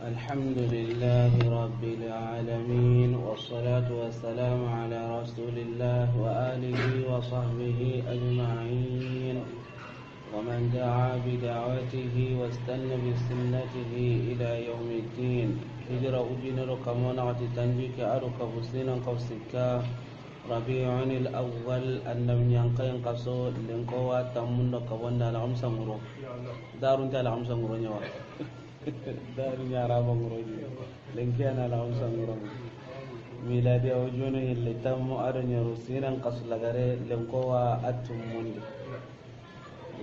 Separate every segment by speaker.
Speaker 1: الحمد لله رب العالمين والصلاة والسلام على رسول الله وآله وصحبه أجمعين ومن دعا بدعوته واستنى بسنته إلى يوم الدين هجرة أجنر كمونة تنجيك أرك بسينا قوسكا ربيع الأول أن ينقين قصود لنقوى تمنى كوانا العمسة مرو دار انت العمسة مرو نوا دار يارابا مرو لنكينا العمسة مرو ميلادي أوجونه اللي تم أرن يرسينا قصد لغري لنقوى أتمنى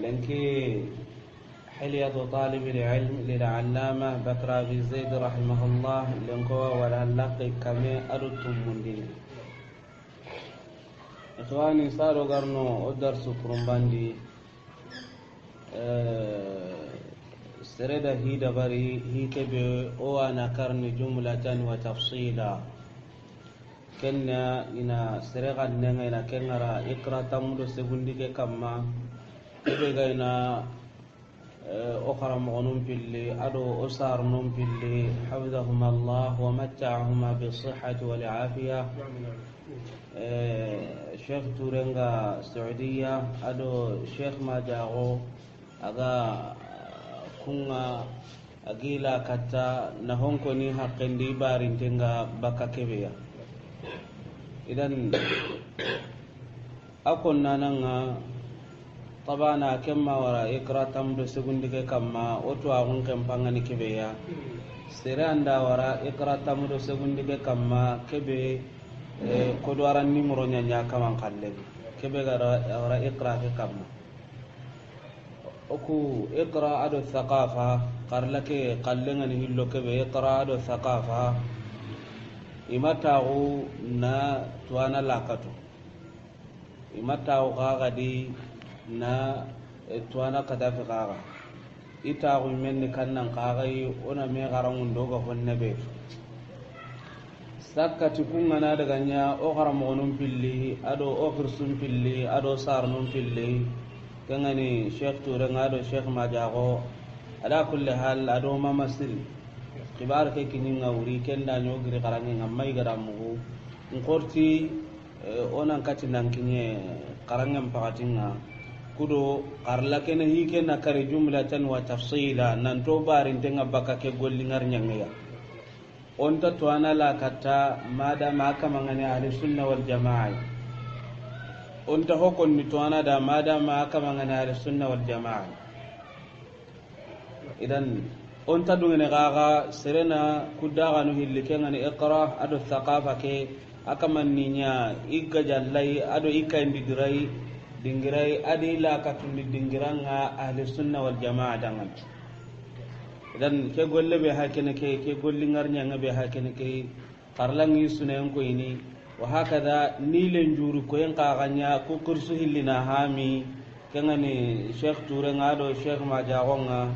Speaker 1: لنكي حلية طالب العلم للعلامة بكر بن زيد رحمه الله لنقوى ولا لقي كمي أرتم مندين إخواني صاروا قرنوا الدرس كرمباندي سرد هي دبري هي كبي وانا كرني جملة وتفصيلا كنا إنا سرقا نغينا كنغرا إقرأ تمدو سبندك كما كبي غينا أخرى مغنون باللي أدو أسار نوم باللي حفظهما الله ومتعهما بالصحة والعافية شيخ تورنغا السعودية أدو شيخ ما جاغو أغا كونغا أغيلا كتا نهونكو ني حقين دي بارين تنغا بكا كبيا إذن أكون نانا طبعا كما ورا إقرأ تمدو سيغندك كما أتوا أغن كم بانغاني كبيا سيران دا ورا إقرأ تمدو سيغندك كما كبي kodwaran nimero nya kaman kalle kebe gara iqra ke kamma oku iqra ado thaqafa qarlake qallenga ni hillo kebe iqra ado thaqafa imatahu na tuana lakato imatahu gaga di na tuana kadafi gaga itahu menni kannan gagai ona me garangun doga honne sakkati kungana daga nya o haramonum pilli ado o khirsum pilli ado sarnum pilli kangani sheikh ture ngado sheikh majago ala kulli hal ado mamasil kibar ke kinin ngawri kenda nyogri qarangi ngamai garamu ngorti onan kati nankinye qarangam pakatinga kudo qarla kene hike na kare jumlatan wa tafsila nan to barin tenga baka ke gollingar nyangaya onta tuana la kata mada maka mangani ahli sunna wal jamaa onta hokon ni tuana da mada maka mangani ahli sunna wal jamaa idan onta dungene gaga serena kudaga no hillike ngani iqra ado thaqafa ke akamanninya igga jallai ado ikandi dirai dingirai adi la katundi dingiranga ahli sunna wal jamaa dangan dan ke golle be hakene ke gollingar nyanga be hakene ke qarlangi sunen ko ini wa hakada nilen juru ko en qaganya ko kursu hillina hami kangani sheikh ture ngado sheikh majagonga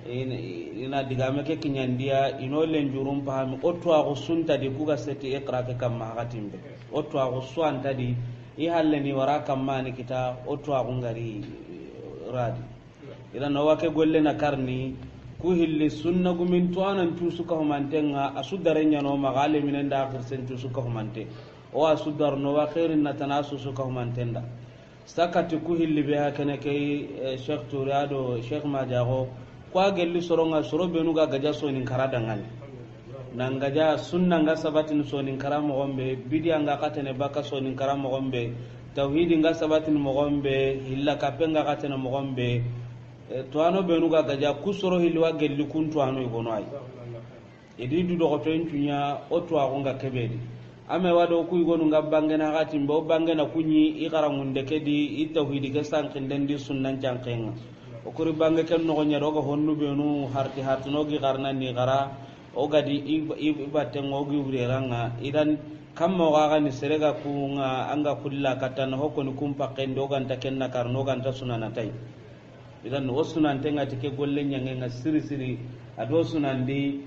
Speaker 1: ina digame ke kinyandia ino len jurum pahami otto ago sunta di kuga seti iqra ke kam hakatimbe otto ago suanta di i halleni wara kamani kita otto ago ngari radi ila no wake golle na karni ku hilli sunna gumin to anan tu suka humantenga asudare nyano magale minen da akhir sen tu suka humante o asudar no wa khairin natanasu suka humantenda sakati ku hilli be hakene kay sheikh turado sheikh majago kwa gelli soronga soro benu ga gaja so nin karada ngani nan gaja sunna nga sabatin so nin karamo gombe bidiya nga katene baka so nin karamo gombe tauhidi nga sabatin mo gombe hilla kapenga katene mo gombe tuano benuga gaja kusoro hilwa gelli kun tuano igono ay edi du do goten tunya o tuago nga kebedi ame wado ku igono nga bangena gati mbo bangena kunyi igarangunde kedi itawhidi ke sankinden di sunnan jankenga o kuri bange ken no gonya rogo honnu benu harti no gi garna ni gara o gadi ibate ngogi ureranga idan kammo gaga ni serega kunga anga kulla katana hokoni kumpa kendo ganta kenna karno ganta sunana tay idan wasunan tenga tike golle nyangenga siri ado sunandi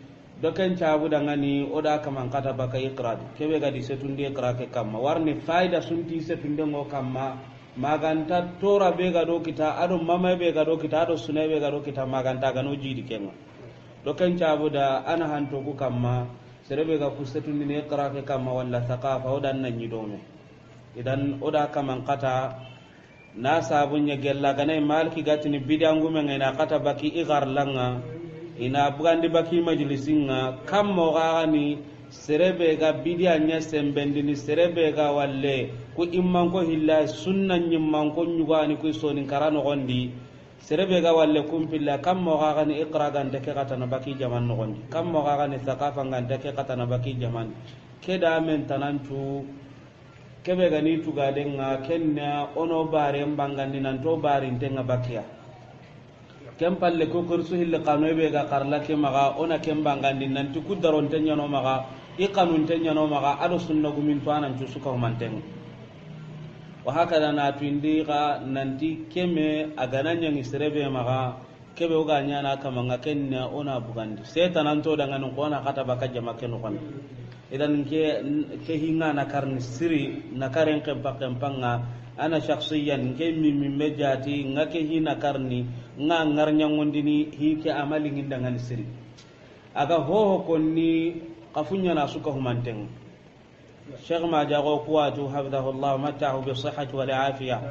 Speaker 1: doken chabu dangani oda kaman kata baka iqra kebe gadi setundi iqra ke kamma warni faida sunti setunde ngo kamma maganta tora be gado kita ado mama be gado kita ado sunay be gado kita maganta gano jidi kenga do ken cabuda ana hanto ku kamma serebe ga kusetundi ne iqra ke kamma walla thaqafa odan nan yidome idan oda kaman kata na sabunya gella ganai malki gatini bidangu men ina kata baki igar langa ina bugandi baki majlisinga kammo gani serebe ga bidiyanya sembendini serebe ga walle ku imman ko hilla sunnan nyimman ko nyugani ku soni karano gondi serebe ga walle kumpilla kammo gani iqra gande ke kata na baki jaman no gondi kammo gani thaqafa gande ke kata na baki jaman keda men tanantu kebe gani tugadenga kenna ono bare mbangandi nan to bare intenga bakiya kem palle ko kursu hille kanu be ga karla ke maga ona kem bangandi nan tu kudaron tenya no maga i kanun tenya no maga ado sunna gumin to anan tu suka manten wa hakada na tuindi ga nanti keme agananya ngisrebe maga kebe uga nyana kama ngakenna ona bugandi setan to daga non ko na kata baka jama ken ko idan ke hinga na karni siri na karen kempanga ana shakhsiyan ke mimmi mejati ngake hina karni nga ngarnya ngondini hike amali ngindangan siri aga hoho konni qafunya na suka humanteng Sheikh ma jago kuwatu hafidhahullah matahu bi sihhati wal afiya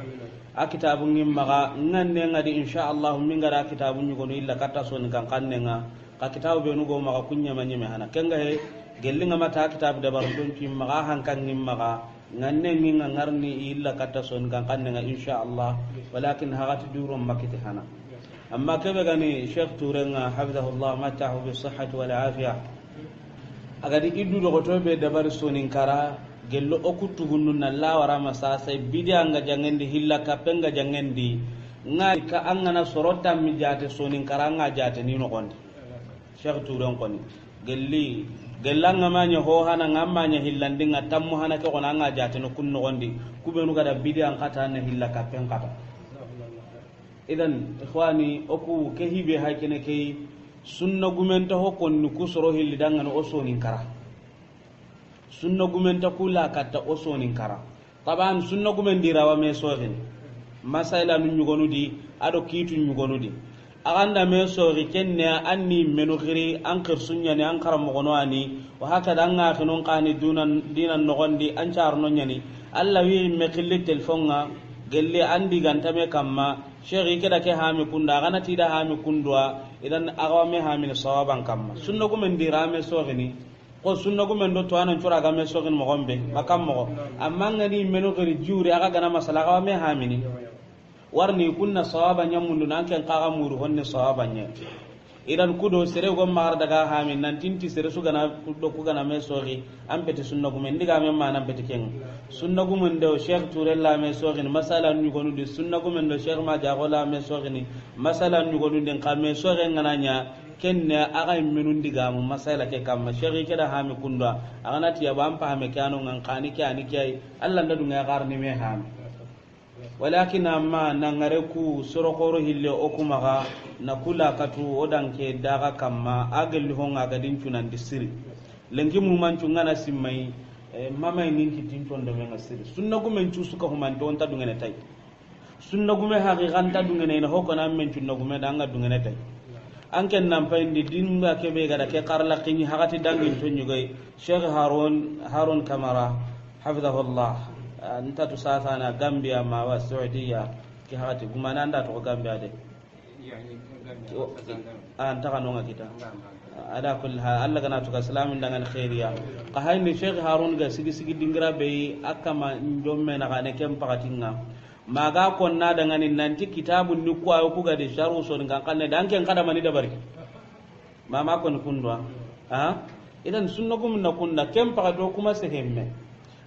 Speaker 1: akitabun ngimmaga nganne ngadi insha Allah mingara kitabun nyugo illa kata son kan kannenga ka kitabu be nugo maga kunya manyeme hana kenga he gellinga mata kitab da barun ci maga hankan ngimmaga nganne minga ngarni illa kata son kan kannenga insha Allah walakin hagati durum makiti hana amma kebe gani Sheikh Turenga hafidhahullah matahu bi sihhati wal afiya agadi iddu do goto be dabar sonin kara gello okutu gunnun na lawara masasa bidia nga jangendi hilla kapenga jangendi nga ka angana sorota mi jate sonin kara nga jate ni no gondi Sheikh Turen koni gelli gellanga manya ho hana ngamanya hillandi nga tammu hana ke kona nga jate no kunno gondi kubenu gada bidia ngata na hilla kapen kata idan ikhwani oku ke hibe hakene ke sunna gumenta hokon ni kusoro hilli dangane osonin kara sunna gumenta kula katta osonin kara taban sunna gumen dirawa me sogin masaila nu nyugonu di ado kitu nyugonu di aganda me sogi kenne anni menu khiri an khirsunya ni an karam gono ani wa haka danga khinon qani dinan nogondi an charno nyani alla wi me khilli telefonga gelle andi gantame kamma shegi keda ke hami kunda gana tida hami kundwa idan agawame hami ni sawaban kamma sunna gumen dirame sogini ko sunna gumen do to anan cura game sogin mo gombe makam mo amma ngani meno gari juri aga gana masala agawame hami ni warni kunna sawaban nyamundu nan ken kaga muru honne sawaban nya idan kudo sere go mar daga hami nan tinti sere su gana kudo ku gana me sogi am pete sunna gumen diga me manam pete ken sunna gumen do Sheikh Turella me sogini masala nu gonu di sunna gumen do Sheikh ma jagola me sogini masala nu gonu den ka me sogen ngananya kenne aga minun diga mu masala ke kam Sheikh ke da hami kunda agana tiya ba am pahame kanu ngan kani ke ani ke Allah nda dunga garni me hami walakin amma nangare ku sorokoro hille okumaga na kula katu odanke daga kamma agel honga gadin tunan disiri lengi mu mancu ngana simmai mamay ninki tinton do men asiri sunna gumen cu suka human don ta dungene tay sunna gume haqiqan ta dungene na hokona men tunna gume danga dungene tay anken nan payndi dinga kebe gada ke qarla qini hagati dangin to nyugay Sheikh Harun Kamara hafidhahullah anta to sasa na Gambia ma wa Saudiya ki hagati gumana anda to Gambia de yani Gambia anta kanonga kita ada kul ha Allah kana to islamin dangan khairiya ka hayni Sheikh Harun ga sigi dingira be akama njomme na kane kem pakatinga maga konna dangan nanti kitabun ni ko ayo kuga de sharu so ngan kanne danken kada mani da barki mama kon kundwa idan sunna gum na kunna kem pakato kuma se hemme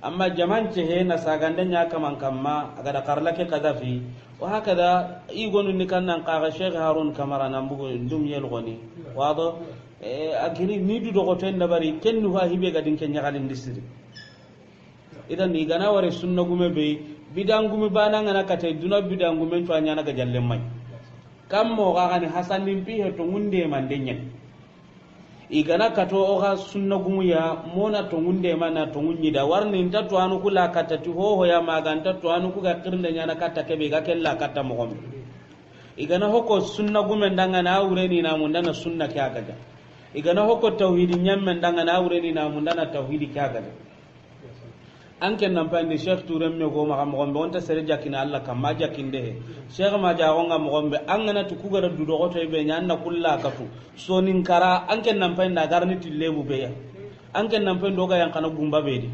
Speaker 1: amma jaman ce he na sagandanya kaman kamma aga da karlake kadafi wa hakada igonu ni kannan qaga Sheikh Harun Kamara nan bugo ndum yel goni wado agiri ni du dogo ten dabari kennu fa hibe gadin ken nyagalin disiri idan ni gana ware sunna gume be bidangume bana ngana kate duna bidangume to anyana ga jalle mai kam mo ga gani hasan nim pi he to ngunde man denyen igana kato oga sunna gumu ya mona to ngunde mana to ngunyi da warni ntatu anu kula katati ho ya maganta to anu kuga kirnde nyana kata kebe ga kella kata mo gombe igana hoko sunna gume ndanga na ureni na mundana sunna kya gaja igana hokko tauhidi nyammen danga na wureni na mundana tauhidi kaga de anken nan pande sheikh turam me go ma mo gombe onta sere jakina Allah kam ma jakinde sheikh ma jagonga mo gombe angana tu kugara du do goto be nyanna kulla katu sonin kara anken nan pande garni tillebu be ya anken nan pande doga yang kana gumba be di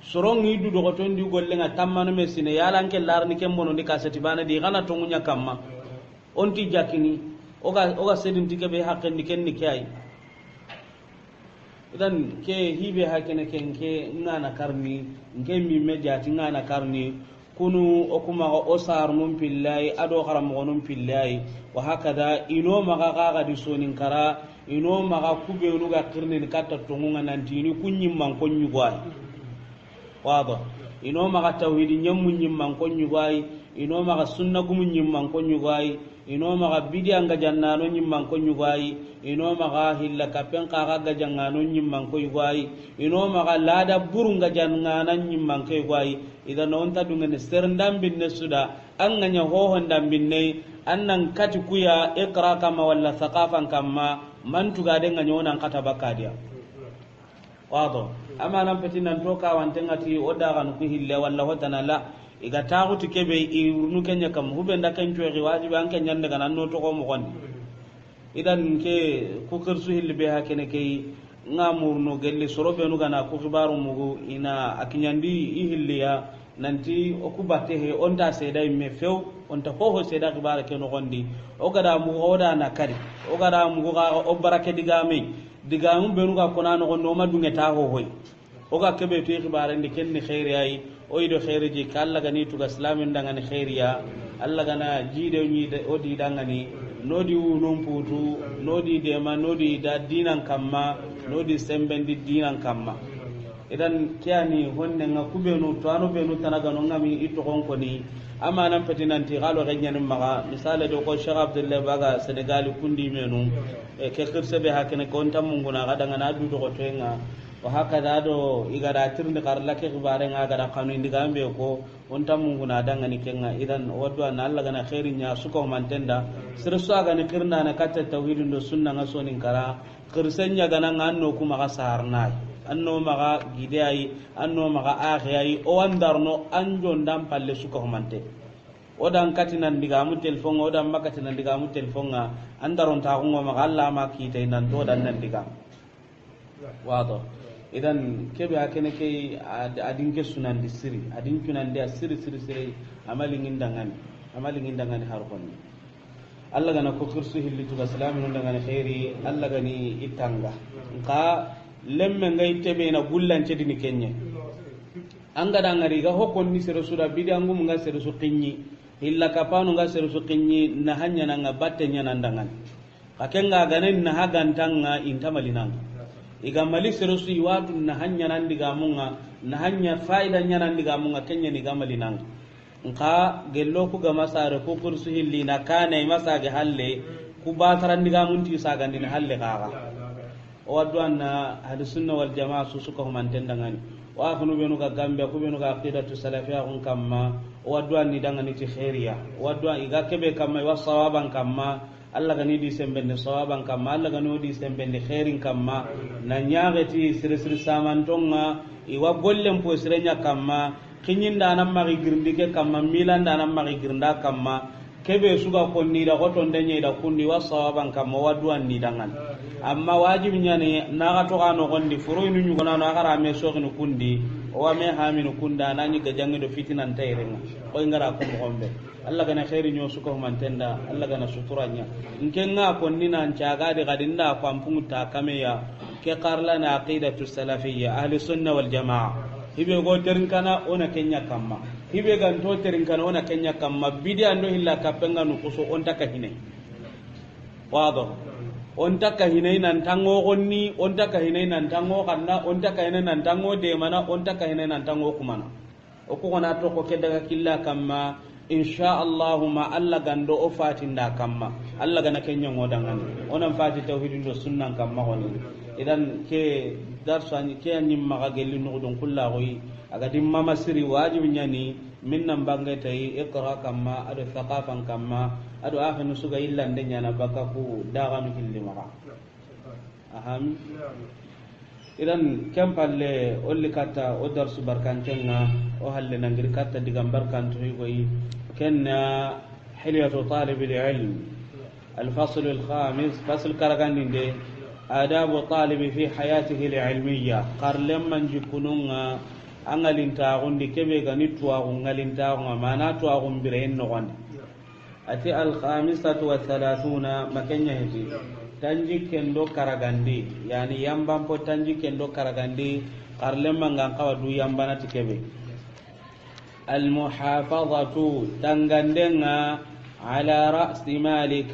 Speaker 1: sorongi du do goto ndi gollenga tammano mesine yala anken larni kembono ndi kaseti bana di kana to munya kamma onti jakini oga sedin tike be hakken ni kenni kai idan ke hibe hakene kenke ngana karni nke mi mejati ngana karni kunu okuma o sar num pillai ado haram gonum pillai wa hakada ino maga gaga di sonin kara ino maga kube nuga kirni katta tongunga nantini kunyim man konyu gwai wado ino maga tauhidi nyammu nyimman konyu gwai ino maga sunna gumu nyimman konyu gwai ino maga bidiya nga jannano nyimman konyu gwai ino maga hilla kapen kaga ga jangano nyimman koy gwai ino maga lada buru nga jannana nyimman koy gwai idan on ta dungen serndam binne suda an nganya ho hondam binne annan kati kuya iqra kama walla thaqafan kama man tuga de nganya onan kata bakadia wado ama nan petinan to ka wantengati oda kan ku hille walla hotana la iga taxuti keɓe irunu kenya kam huɓe nda ken coexi wajibi an ke ñande gana no toxo moxondi idan ke ku xirsu hilli be ha kene key nga murno gelli soro ɓenu gana ku xibaru mugu ina a kiñandi i hilliya nanti oku batte he onta seeda imme few onta hoho seeda xibara ke noxondi o gada mugu oda na kadi o gada mugu xa o barake digame digamu ɓenu ga kona noxondi oma dungeta hohoy oga keɓe to i xibarendi ken ni xeeri ayi o yido khairiji kalla gani tuga islamin dangani khairiya alla gana jide ni o di dangani nodi wunum putu nodi dema nodi da dinan kamma nodi sembendi dinan kamma idan kiani honne nga kubenu to anu benu tanaga no ngami ito gonko ni ama nan petinanti galo ganyan maga misale do ko Sheikh Abdullah Baga Senegal kundi menu e ke khirse be hakene ko ontam munguna gadanga na du do ko tenga wa hakada do igara tirni karla ke gibare nga gara kanu indiga mbe ko onta mungu na danga ni kenga idan wadwa na Allah gana khairin ya suko mantenda sirsu aga ni kirna na katta tauhidin do sunna nga sonin kara kirsenya gana nganno kuma ga sarnai anno maga gidai anno maga akhiyai o andarno anjo ndam palle suko mante odan katinan diga mu telefon odan makatinan diga mu telefon nga andaron ta ko maga Allah ma kitay nan to dan nan diga wado idan kebe akene ke adin ke sunan di siri adin kunan dia siri amalin indangani har konni Allah gana ko kursu hilli to islamin indangani khairi Allah gani itanga ka lemme ngai tebe na gullance dini kenye anga da ngari ga hokon ni sere suda bidangu mun ga sere su kinyi illa kapanu ga sere su kinyi na hanya na ngabatte nya nandangan akenga ganen na hagantanga intamalinan iga mali serusu iwatu na hanya nan diga munga na hanya faida nya nan diga munga kenya ni gamali nan nka gello ku ga masare ko kursu hilli na kana masa ga halle ku ba taran diga mun ti saga din halle kaga o wadu anna ahlus sunna wal jamaa su suka humanten dangani wa khunu benu ga gambe ku benu ga aqidatu salafiyya kun kamma o wadu an ni dangani ti khairiya o wadu iga kebe kamma wa sawaban kamma Allah gani di sembende sawaban kamma Allah gani di sembende khairin kamma na nyaageti sir samantonga iwa gollem po sirenya kamma kinyinda nan mari girndike kamma milanda nan mari girnda kamma kebe suga konni da goton denye da kundi wa sawaban kamma waduan ni dangan amma wajibi nyane na ga to kano gondi furo inu nyugo na agara me soginu kundi o wa me haminu kunda nani ga jangido fitinan tayrenga o ngara ko mo gombe Allah gana khairi nyo suko mantenda Allah gana suturanya inkenga konni nan caga de gadinda ko ampungu ta kameya ke qarla na aqidatu salafiyya ahli sunna wal jamaa hibe go terin kana ona kenya kamma hibe gan to terin kana ona kenya kamma bidia ndo hilla kapenga nu kuso on taka hinai wado on taka hinai nan tango gonni on taka hinai nan tango kanna on taka hinai nan tango de mana on taka hinai nan tango kumana o ko na to ko kedaga killa kamma insha Allah ma Allah gando o fatinda kamma Allah gana kenya ngodangan onan fati tauhidin do sunnan kamma woni idan ke darsani ke anyim maga gelli no don kullagoyi aga dimma masiri wajibi nyani minnan bangatay iqra kamma ado thaqafan kamma ado akhinu suga illa ndenya na bakaku daga mi hilli maga aham idan kem palle olli kata o darsu barkantenga o halle nangiri kata digam barkantu goyi kenna hilyatu talib al-ilm الفصل الخامس فصل كرغان دي آداب طالب في حياته العلمية قال لما نجكنونا أنغالين دي كبه غني تواغن غالين تاغن ما ناتواغن برين نغن أتي الخامسة والثلاثون مكان يهدي تنجي كندو كرغان دي يعني ينبان پو تنجي كندو كرغان دي قال لما نغنقوا دو ينبانا تكبه المحافظة تنغندنا على رأس مالك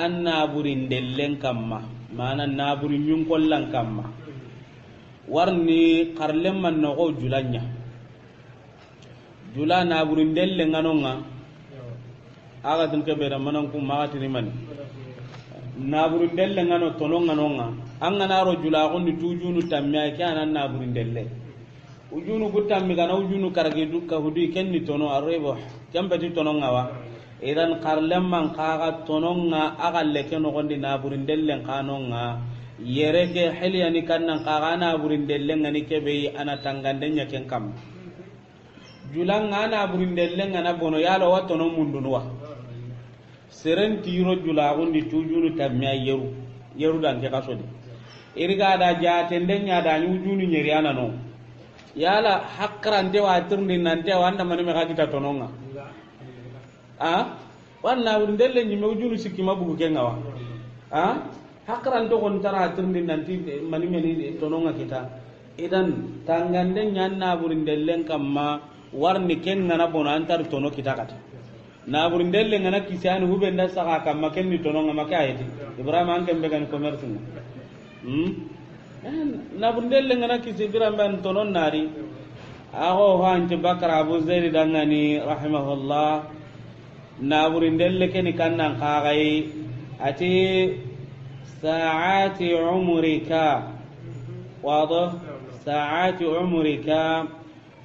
Speaker 1: النابرين دلن كما معنى النابرين ينقلن كما ورني قرلم من نغو جلانيا جلا نابرين دلن غنونا آغتن كبيرا مننكم مغاتني من نابرين دلن غنو تنون غنونا أنغنا رو جلا غني توجونو تميا كان النابرين دلن ujunu gutammi kana ujunu karagi dukka hudi kenni tono arrebo kembeti tono ngawa idan qarlemman qaga tononga agalle keno gondi naburindellen kanonga yereke heliyani kannan qaga naburindellen ngani kebe ana tangandenya ken kam julanga naburindellen ngana bono yalo watono mundunwa seren tiro julagundi tujunu tamya yeru dan ke kasodi iriga da jatendenya da ujunu nyeriana no yala hakrante wa turni nante wanda mani me gagita tononga wanna wundelle nyi mewjunu sikki mabugo kengawa hakrante gon tara turni nanti mani meni tononga kita idan tangande nyanna burindellen kamma warni kenga na bono antar tono kita kata na burindelle ngana kisani hubenda saka kamma kenni tononga makayeti ibrahim an kembe gan commerce na burindelle ngana kisi biramban tonon nari ago hanti bakar abu zaid dangani rahimahullah na burindelle keni kannan qagai ati sa'ati umrika wado sa'ati umrika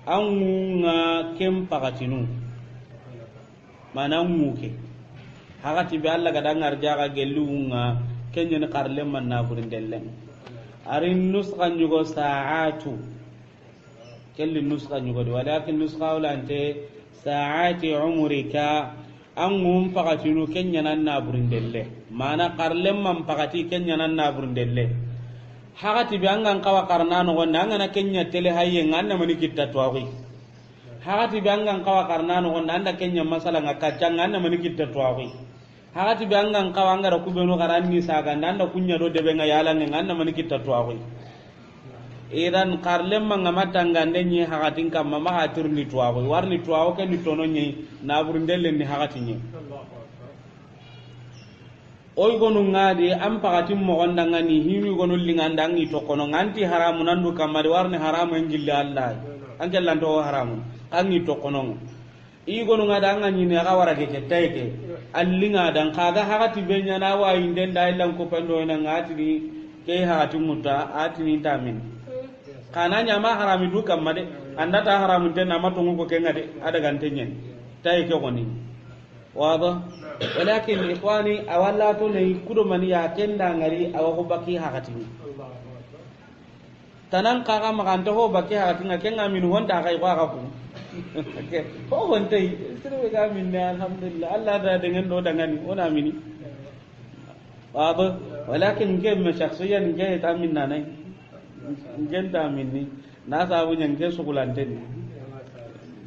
Speaker 1: angunga kem pakatinu mananguke hagati be alla gadang arjaga gelunga kenyen qarlem man na burindelle arin nusqa nyugo sa'atu kelli nusqa nyugo walakin nusqa wala ante sa'ati umrika angum pakatinu kenyanan na burindelle mana qarlem man pakati kenyanan na burindelle hagati be angan kawa karnano gonna angana kenya tele hayye nganna mani kitta twawi hagati be angan kawa karnano gonna anda kenya masala ngakacca nganna mani kitta twawi hagati be angan kawa ngara kubeno garanni saga ndanda kunya do debe nga yala nganna mani kitta twawi idan qarlem man ngamatanga ndenyi hagatin kam mama hatirni twawi warni twawo ken ni tono nyi na burindelle ni hagati nyi oy gonu ngadi am pagatim mo gonda ngani himi gonu lingandangi to kono nganti haramu nandu kamari warni haramu ngilli allah anke lanto haramu angi to kono i gonu ngada ngani ne ga warage ke tayke allinga dan kaga hagati benya na wa inden dai lan ko pando ina ngati ni ke hagati mutta atini tamin kana nyama harami du kamade andata haramu den na matungu ko kengade ada gantenyen tayke goni wada walakin ikhwani awalla to ne kudo mani ya kenda ngari awo baki hakatini tanan kaga maganta ho baki hakatinga kenga min honda kai kwa ka ku ho honta sirwe ga min ne alhamdulillah Allah da dengan do dangani ona mini waba walakin ngem me shakhsiyan nge ta min nanai ngenta minni na sabu nyange sukulante ni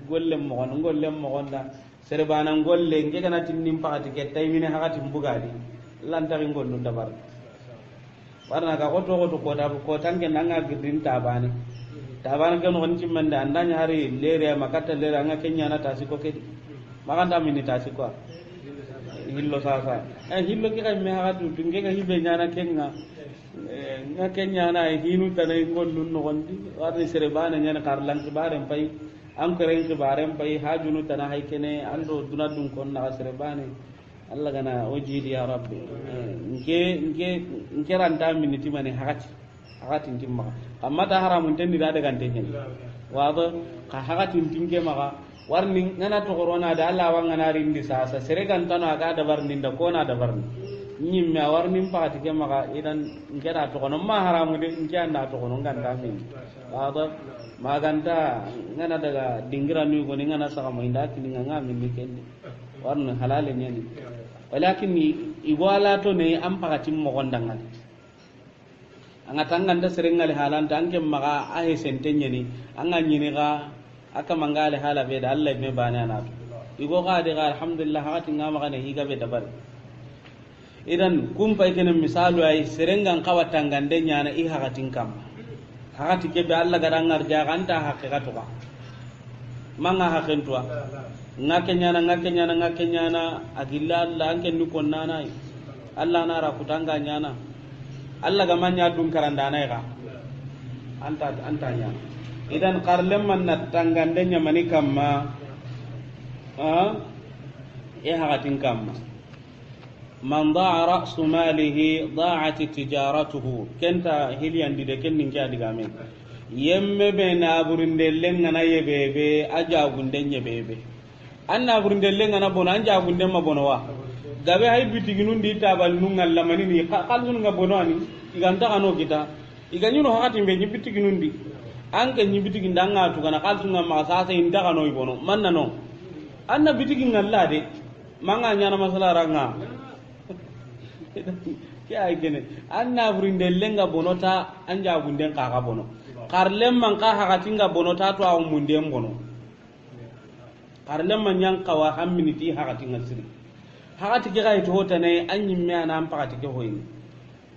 Speaker 1: gollem mo gonda serbana ngolle nge kana tinnim pakati ke tay mine hakati mbugadi lantari ngollu dabar warna ka ko da ko tanke nanga gidin tabani kan on cimmanda andanya hari lere makata lere anga kenya na tasiko ke maganda mini tasiko hillo sasa hillo ke kay me hakatu tunge ka hibe nyana kenga nga kenya na hinu tanay ngollu no gondi warni serbana nyana karlan kibaren pay an karen kibaren pai hajunu tana haikene ando dunadun kon na serebane Allah gana ojidi ya rabbi nke ranta miniti mane hakati timma amma ta haramun tendi da daga tenyen wado ka hakati tinke maka warni ngana to corona da Allah wa ngana rindi sasa seregan tano aga da barni da kona da barni nyimme warni pakati ke maka idan ngera to kono ma haramu de nganda to kono nganda min wada maganta ngana daga dingira ni ko ngana saka mo inda kini nganga min ni kenni warna halale nyani walakin igwala to ne am pakati mo gondangal anga tanganda serengal halanta anke maka ahe sentenya ni anga nyini ga aka mangale hala be da Allah be bana na igo ga de alhamdulillah hati ngama kana higa be dabar idan kum pay kene misalu ay serengan kawatangande nyana I hakatin kam hakati ke be Allah garangar jaganta hakikatu ka manga hakentwa ngake nyana agilla Allah anke ni konnana Allah na ra kutanga nyana Allah ga manya dun karanda na ga anta nya idan qarlem man natangande nya mani kamma hakatin kamma man daa ra'su malihi da'at tijaratuhu kenta hiliyan dide kennin kya diga men yemme be na burinde lenga na yebebe aja gunde nyebebe anna burinde lenga na bono anja gunde ma bono wa gabe hay bitiginun di tabal nungal lamani ni qalun nga bono ani iganta kano kita iganyuno hakati be ni bitiginun di anke ni bitigin danga tu kana qalun nga ma sasa inda kano ibono manna no anna bitigin ngalla de manga nyana masala ranga kya igene anna burinde lenga bonota anja gunden ka bono karlem man ka hakatinga bonota to aw mundem bono karlem man yang kawa hamminiti hakatinga siri hakati ke gay to hotane anyi me ana ampakati ke hoyni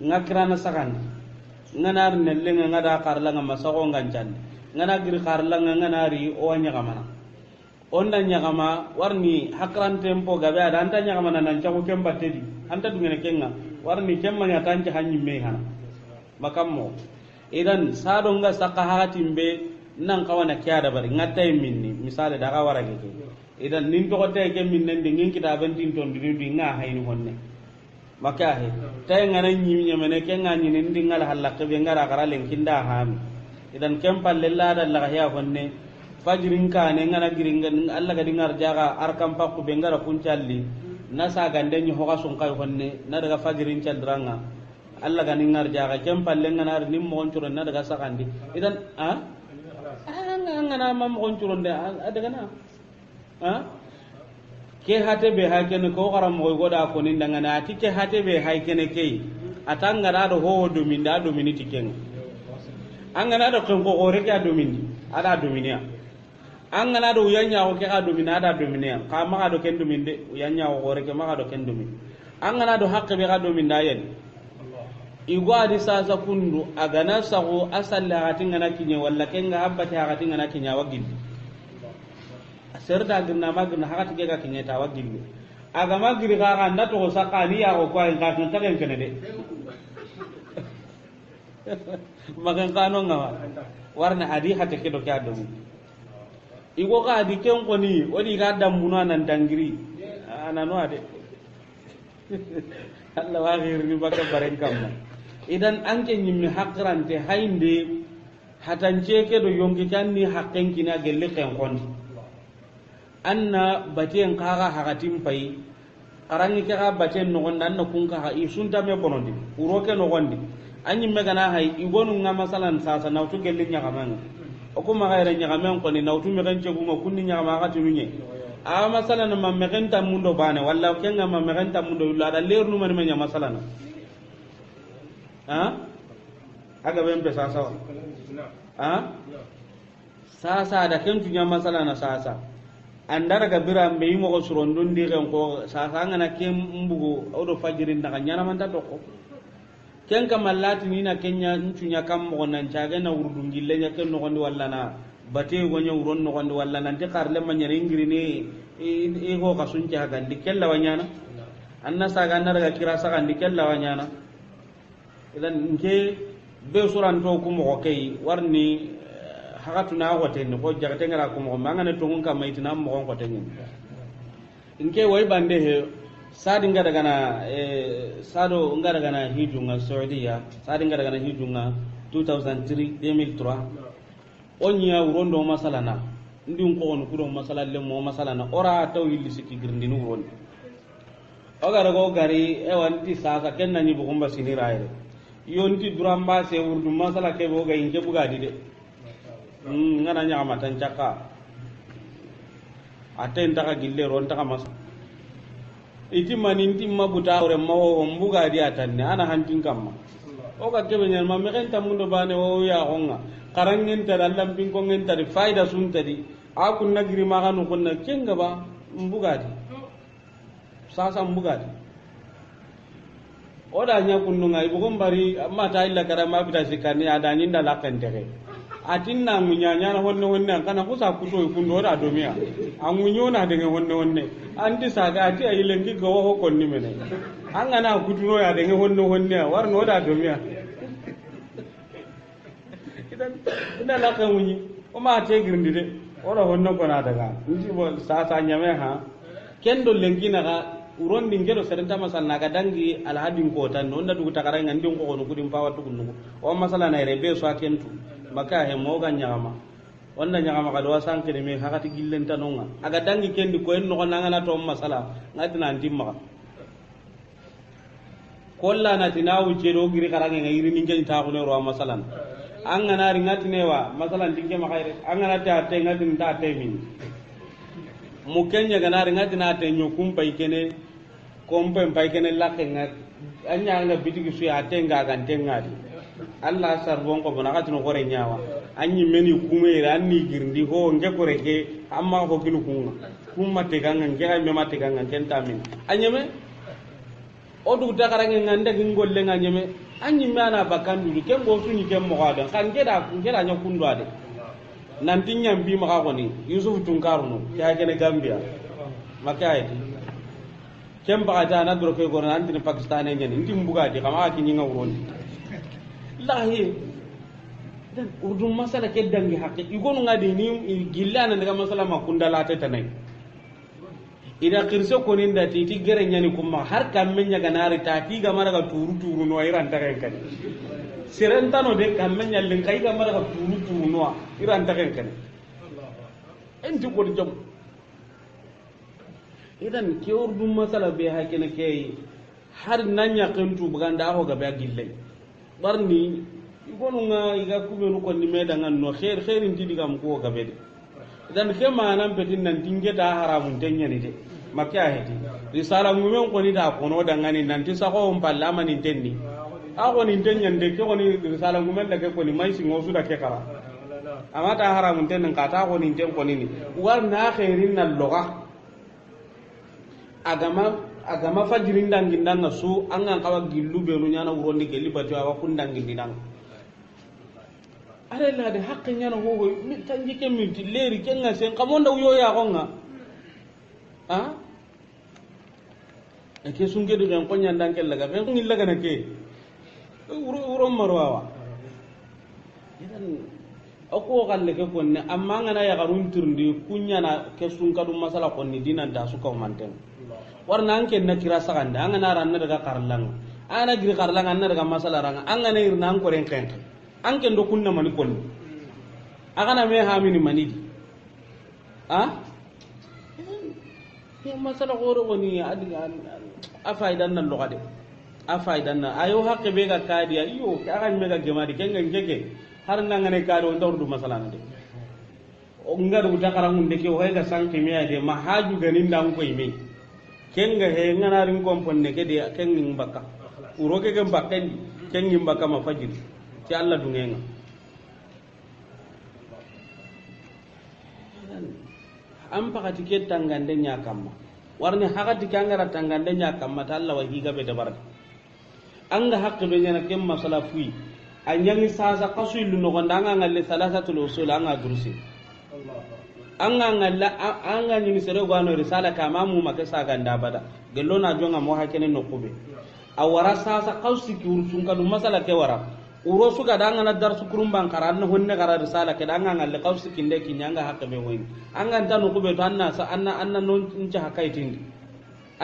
Speaker 1: ngakrana sakan nganar ne lenga ngada karla ngama sako nganjan ngana gir karla nganari o nya kamana onda nya kama warni hakran tempo gabe ada anta nya kama nan chaku kemba tedi anta dungene kenga warni kemma nya tanci hanyi me hana makammo idan sado nga saka hatimbe nan kawana kyada bari ngatai minni misale daga warage ke idan nin to kote ke minnen de ngin kita bentin ton di nga hayni honne maka he tay ngana nyi nyamene kenga nyi nin dingal halaka be ngara karalen kinda ham idan kempal lella dalla ya honne fajirin ka ne ngana giringa Allah ga dingar jaga arkam pakku be ngara kuncalli nasa gande nyi hoga sun kai honne na daga fajirin caldranga Allah ga ningar jaga kempal lenga nar nim mo gonchuro na daga sakandi idan ngana mam gonchuro de daga na ke hate be hakene ko garam mo goda ko nin daga na ti ke hate be hakene ke atanga da ho do min da do miniti ken angana da ko gore ka do min ada do minia angana do yanya ko ke ka do min ada do minia ka ma do ken do min de yanya ko gore ke ma do ken do min angana do hakke be ka do min da yen igwadi sasa kundu agana sago asalla hatinga na kinye walla kenga abbati hatinga na kinya wagin serda ginna magna hakati ke ga kinye ta wagin aga magri ga ga ndato sakani ya ko kwa ga tun tagen kene de magan kano ngawa warna adi hate ke do ka do igo ga di ken ko ni odi ga dambuno nan dangiri anano ade Allah wa girni baka baren kamma idan anke nyimmi hakrante hainde hatance ke do yonki kanni hakken kina gelle ken kondi anna baten kaga hakatin pai arangi ke ga baten no gonda anna kun ka isunta me bonondi uroke no gondi anyi megana hay igonu nga masalan sasa na to gelle nya kamanga o kuma ga ire nya kamen ko ni na to me ganche kuma kunni nya ma ga tununye a masalan ma me ganta mundo bane walla kenga ma me ganta mundo yulla da leer nu man me nya masalan aga ben pe sasa sasa da kan tunya masala na sasa andara ga bira me yimo ko surondun di ren ko sasa ngana kem mbugo odo fajirin daga nyana man ta to ko ken kamallati ni na kenya ntunya kam mo nan caga na urdun gille nya ken no gondi walla na bate gonya uron no gondi walla nan te karle man nyari ngiri ni e ho ka sunja ga dikella wanyana anna saga andara ga kira saga dikella wanyana idan nke be suran to ko mo kay warni hakatu na wote ni ko jagate ngara ko mo mangane to ngun kam maitina mo ko tenyin nke way bande he sadi ngada gana sado ngada gana hijunga saudiya sadi ngada gana hijunga 2003 2003 onya urondo masalana ndin ko on kuro masala le mo masalana ora taw yilli sikki girndinu won ogara go gari e wanti sasa kenna ni bugumba siniraire yonti duramba se urdu masala ke bo ga inke buga dide ngana nya matan caka aten taka gille ron taka mas iti maninti mabuta ore mawo mbuga di atanne ana hantin kamma oga kebe nyen ma meken tamundo bane o ya honga karangen tar allam bin ko ngen tar faida sun tadi akun nagiri ma kanu kunna kenga ba mbuga di sasa mbuga di oda nya kunnunga ibu gombari mata illa karama bita sikani ada nyinda lakendere atinna munyanya na honne kana kusa kuto kundo oda domia amunyo na denge honne anti saga ati ayilengi go ho konni mene angana kutuno ya denge honne warno oda domia ina lakanunyi o ma te girndi de oda honno kona daga ndi bo sasa nyame ha kendo lengina ga uron dingero serenta masal naga dangi alhadin ko tan non da dugu takaranga ndin ko no kudin pawa to kunnu o masala na rebe so akentu maka he mo ga nyama wanda nyama ka do sanke de me hakati gillen tanonga aga dangi kendi ko en no nanga na to masala ngati na ndimma kolla na tinawu je do giri karanga ngiri ninge ta ko no ro masalan an ngana ringati newa masalan dinge makaire an ngana ta te ngati ta te min mukenya gana ringati na te nyokum pai kene kompe pai kene lakenga anya nga bitigi su ya tenga gan tenga di Allah sarbon ko bona katino gore nyawa anyi meni kumere anni girndi ho nge gore ke amma ko kinu kuma te ganga nge ay me mate ganga tenta min anyeme odu dakarange ngande ngolle nganyeme anyi mana bakandu ke ngo suni ke mo gada kan ngeda nya kundu ade nanti nyambi maka ko ni Yusuf Tunkaruno ya kene Gambia makay kem baga na dro ke gorna anti ni Pakistan e ngeni ndi mbuga di kama ki nyinga urondi lahi dan urdu masala ke dangi hakke igonu ngadi ni gillana daga masala makunda lata tanai ida kirse ko ni ndati ti gere nyani kuma har kamme nya ganari ta ti ga mara ga turu no iran ta kan serentano de kamme nya len kai ga mara ga turu no iran ta kan enti ko jom idan ke urdu masala be hakene ke har nanya kantu buganda ho ga ba gille barni igonu nga iga kubenu ko ni meda ngan no khairin ti digam ko ga be idan ke manan betin nan tinge ta haramun tanya ni de makya hedi risala ngumen ko ni da kono dangani nan ti sa ko on pallama ni tenni a ko ni tanya de ke ko ni risala ngumen da ke ko ni mai singo su da ke kara amata haramun tennen ka ta ko ni ten ko ni war na khairin nan loga agama fajirin dangin danga su an kan kawa gillu be no nyana urondi gelli batu awa kun dangin dinang are la de haqqin nyana ho mi tanji ke mi tilleri kenga sen kamonda uyo ya gonga ha e ke sunge do gan konya dankel laga be ngil laga na ke uro marwawa idan ako galle ke konne amma ngana ya garun turndi kunya na ke sun kadu masala konni dinan da su ko manten warna anke na kira saganda an na ran daga karlang ana giri karlang an daga masala ran an na irna an koren kan anke ndo kunna mani kon agana me ha mini manidi ha ya masala goro woni adiga afaidan nan logade afaidan na ayo hakke be ga kadi ayo ka me ga gemadi kenga ngege har nan ngane kado ndordu masala na de o ngaru dakarangun de ke o ga sanki me ade mahaju ganin dan ko ime kenga he nganarin komponne ke dia kengin baka uroke ke bakken kengin baka ma fajiri ti Allah dungenga am pakati ke tangande nya kamma warne hakati kangara tangande nya kamma ta Allah wa higa be dabar anga hakke be nya kem masala fui anyangi sasa qasilu no gondanga ngalle salasatul usul anga dursi anga ngalla anga ni sere gwano risala kama mu makasa ganda bada gello na jonga mo hakene no kube awara sasa qausi ki ursun kadu masala ke wara uro su ga danga na dar su kurumban karan honne gara risala ke danga ngalle qausi kinde kinyanga hakka be hoyin anga tan no kube to anna sa anna non inja hakaitindi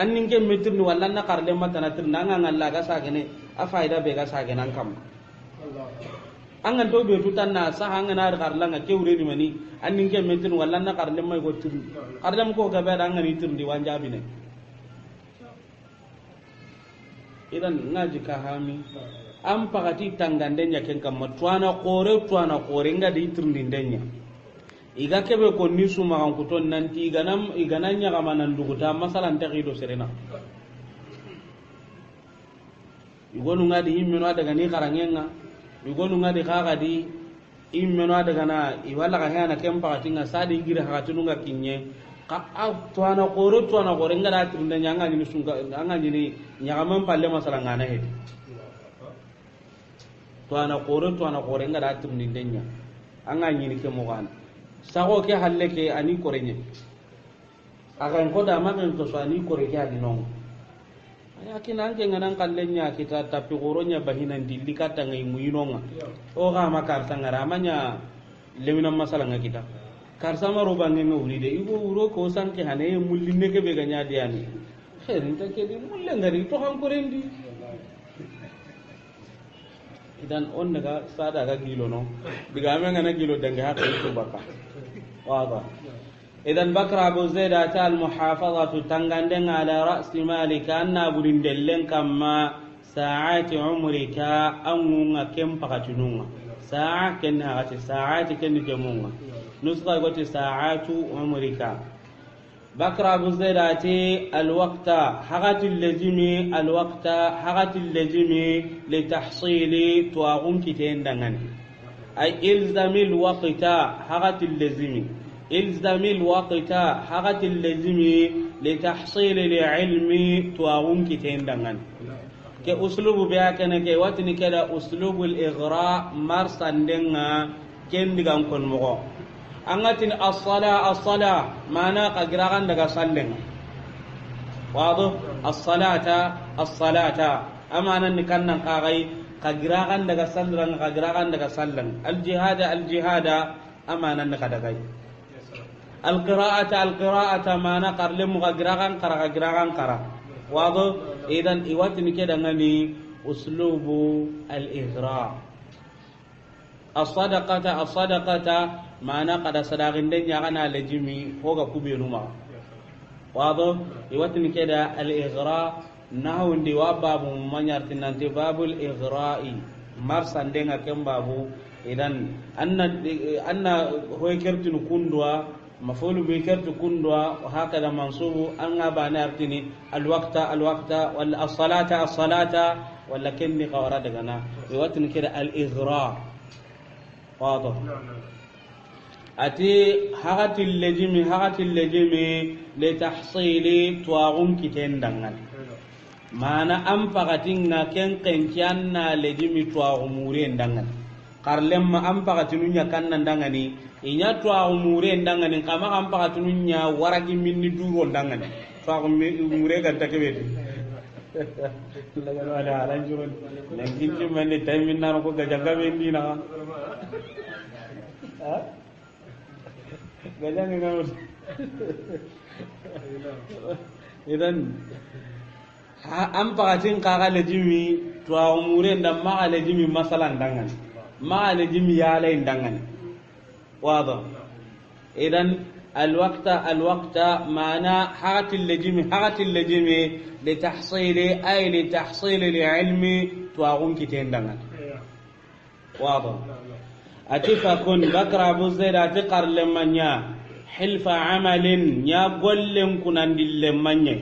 Speaker 1: annin ke metirni walla na karle matana tir nanga ngalla ga sa gene a faida be ga sa gene an kam angan to be tutanna sa hanga na karlanga kewre ni mani annin ke metin walla na karle mai go tirni karle ko ga be da angan tirni wanja bine idan ngaji ka hami am pagati tangandenya ken kam tuana kore nga di trindindenya iga kebe ko nisu magan kuton nanti igananya kama nanduguta masalan taqido serena igonu ngadi himmeno daga ni karangenga igonu ngadi kagadi immeno daga na iwala ka hana kem pagati nga sadi gira hakatununga kinye ka tuana kore nga da trindenya nga ni sunga nga ni nyagaman palle masalan ngana hedi tuana kore nga da trindenya anga nyini ke mogana sago ke halle ke ani korenye aga ko da magan to so ani kore ke adinon aya kina anke nganan kallenya kita tapi goronya bahinan dilli kata ngai muyinonga o ga makar sangara manya lewina masala ngakita kar sama robange nguri de igo uro ko sanke hane mullinne ke be ganya diani khairin ta ke di mulle ngari to han korendi idan on daga sada ga gilo no diga men ngana gilo dange ha ko baka wada idan bakra abu zaida ta al muhafazatu tanganden ala ra's malika anna budin dellen kamma sa'ati umrika anunga kem pakatununga sa'a ken hagati sa'ati ken jamunga nusqa goti sa'atu umrika bakra abu zaida ti al waqta hagati allazimi al waqta hagati allazimi li tahsili tuaqum kitendangani ay ilzamil waqta hagati allazimi ilzamil waqta hagati allazimi li tahsili li ilmi tuaqum kitendangani ke uslubu biya kana ke watni kada uslubul ighra marsandenga kendigan kon mo angatin as-sala mana qagiragan daga sallen wado as-salata amanan ni kannan qagai qagiragan daga sallan al-jihada amanan ni kadagai al-qira'ata mana qarlem qagiragan qara wado idan iwatni keda ngani uslubu al-ighra as-sadaqata mana kada sadaqin den ya kana lajimi ko ga kubenu ma wado iwatin keda al-ighra nahu ndi wa babu manyartin nanti babul ighra'i marsan den akan babu idan anna hoykertin kundwa mafulu bi kertu kundwa wa hakada mansubu an ga bana artini al-waqta wal as-salata wala kenni qawara daga na iwatin keda al-ighra wado ati hagatil lejimi li tahsili tuaqum kitendangan mana am pagatinga ken kenkianna lejimi tuaqumure ndangan karlemma am pagatinunya kannan dangani inya tuaqumure ndangani kama am pagatinunya waragi minni duro ndangani tuaqumure ga takebeti laga wala alanjuro nanginti manne tayminna ko gajaga mendina ha gajang ngam idan am pagatin kaga lejimi to umure ndam ma lejimi masalan dangan ma lejimi yala dangan wada idan alwaqta mana hagatil lejimi li tahsili li ilmi to agun kitendangan wada atifa kun bakra abu zaida tiqar lemanya hilfa amalin ya gollen kunandil lemanya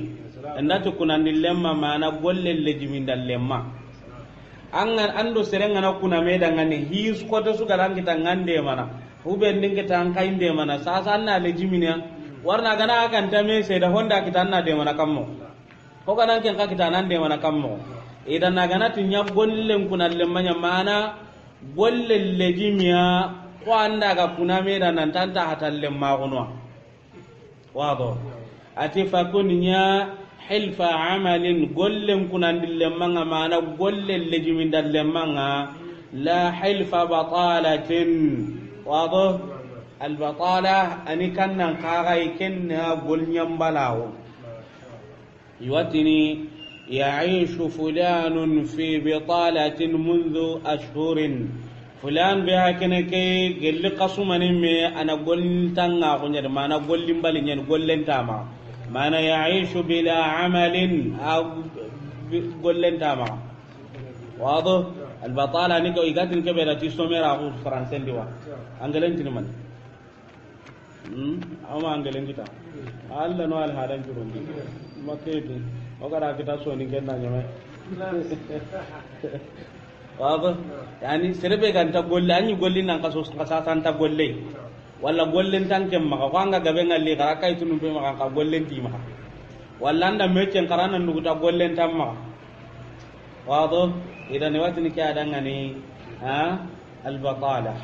Speaker 1: andatu kunandil lemma mana gollen lejimin dal lemma angan ando serenga na kuna meda ngani his ko to suga ran kita ngande mana huben dinge tan kainde mana sasa na lejiminya warna gana akan tame sai da honda kita na de mana kammo ko kana ken ka kita nan de mana kammo idan na gana tinya gollen kunandil lemanya mana golle lejimiya ko anda ga kuname da nan tanta hatalle magunwa wado ati fakunya hilfa amalin gollen kunandille manga mana golle lejimin dalle manga la hilfa batalatin wado al batala ani kannan qagai kenna golnyam balawo yuwatini يعيش فلان في بطالة منذ أشهر فلان بها كنكي قل قصمني مي أنا قل تنغا قنير ما أنا قل لنبالي قل لنتاما ما أنا يعيش بلا عمل gollen tama wado al batala ni ko igatin ke bela ti somera ko français diwa angalen tin man ama angalen kita alla no al hadan jurundi makedi ogara kita so ni kenna nyame wado yani serebe kan ta golle anyi gollin nan kaso kasasan ta golle walla gollen tanke maka ko anga gabe ngalli kara kay tunu be maka ka gollen ti maka walla anda meccen karana ndugu ta gollen tam maka wado idan watini ke adangani al batala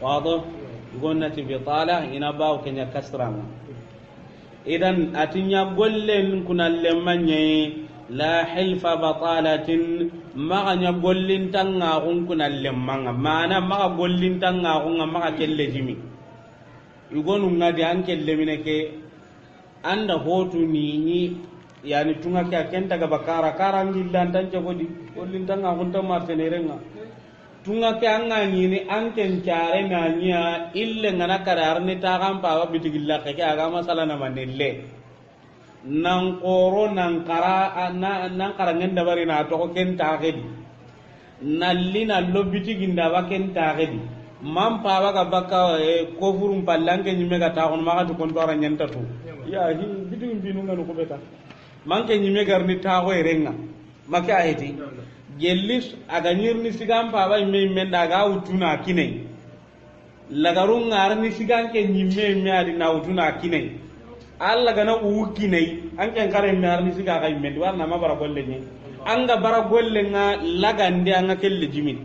Speaker 1: wado gonnati bitala ina baw kenya kasrama idan atinya gollen kunalle manye la hilfa batalatin maganya gollin tanga kun kunalle manga mana maga gollin tanga kun maga kelle jimi igonu ngadi ankelle mineke anda hotu ni yani tunga ke akenta ga bakara karangillan tan jogodi gollin tanga kun ta martene renga tunga ke anga ni anken care nanya ille ngana kararni ta gampa wa bitigilla ke aga masala na manelle nan koro nan kara ngenda bari na to ken ta gedi nallina lobiti ginda wa ken ta gedi man pa wa ga baka ko furum pallange nyime ga ta on ma ga to kon to ara nyanta to ya hi bitigin binu ngano ko beta man ke nyime garni ta ko erenga maka aheti gellis aga nyirni sigam pa wa me menda ga utuna kinai lagarun ngarni sigan ke nyimme me adi na utuna kinai alla gana uki nei an kan kare me arni siga ga imme warna ma bara golle ni anga bara golle nga lagande anga kelle jimin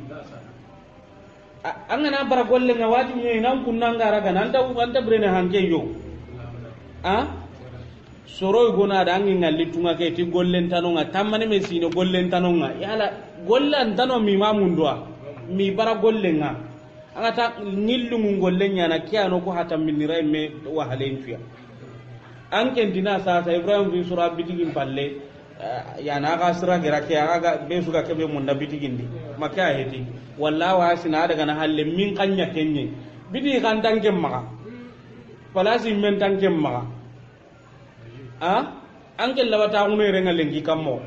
Speaker 1: anga na bara golle nga wati ni nan kunna ngara ga nan anta brene hanke yo soro gona da angin ngalli tunga ke ti gollen tanonga tammane me sino gollen tanonga yala gollan tano mi mamundwa mi bara golle nga anga ta nillu mun gollen yana kiyano ko hatam min ray me wa halen fiya an kentina sasa ibrahim fi sura bitigin palle yana ga sira gira ke aga be suka ke be mun da bitigin di maka heti wallahi wasina daga na halle min kanya kenye bidi kan tanke maka palasi men tanke maka an ke lawata ngune renga lengi kammo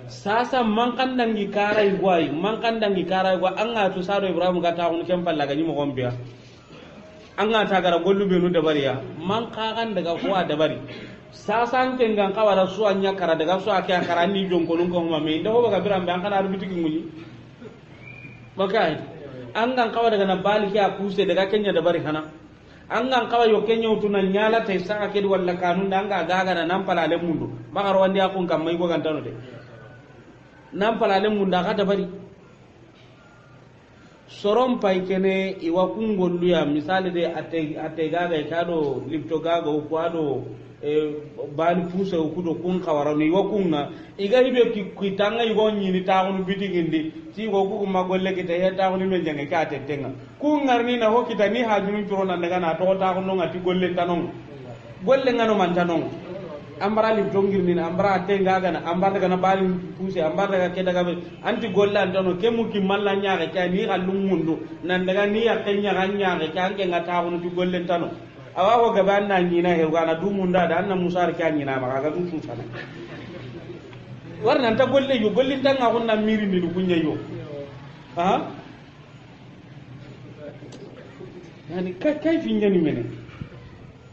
Speaker 1: sasa man kan dangi karai gwai man kan dangi karai gwa an ga to saro ibrahim ga ta ngune kem palla ga nyimo gombiya an ga ta gara gollu benu da bariya man kagan daga kuwa da bari sasan tengan kawara su anya kara daga su ake kara ni jonkolun ko ma me inda ho baga biran ban kana rubutu kingunyi maka an gan kawa daga na baliki a kuse daga kenya da bari hana an gan kawa yo kenya utuna nyala tai saka ke walla kanun da an ga gaga na nan palalen mundu makar wandi akun kam mai go gan tano de nan palalen munda ka da bari soron pai kene iwa kungollu ya misali de ate gaga kado lipto gaga ko ado bani pusa ko do kun kawarano iwa kunna iga hibe kitanga igo nyini taunu bitigindi ti go ku ma golle kita ya taunu men jange ka tetenga kun ngarni na ho kita ni hajunu turona daga na to taunu ngati golle tanon golle ngano man tanon ambara li jongir ni ambara tenga gana ambara daga na bali puse ambara daga ke daga anti golla antono ke muki malla nyaare ka ni halum mundu nan daga ni ya kenya ganyaare ka ange ngata wono ti golle tano awa ko gaban nan ni na he gana du munda da anna musar ka ni na maka ga du susana warnan ta golle yo golle tanga ko na miri ni du kunya yo yani kai fi nyani mene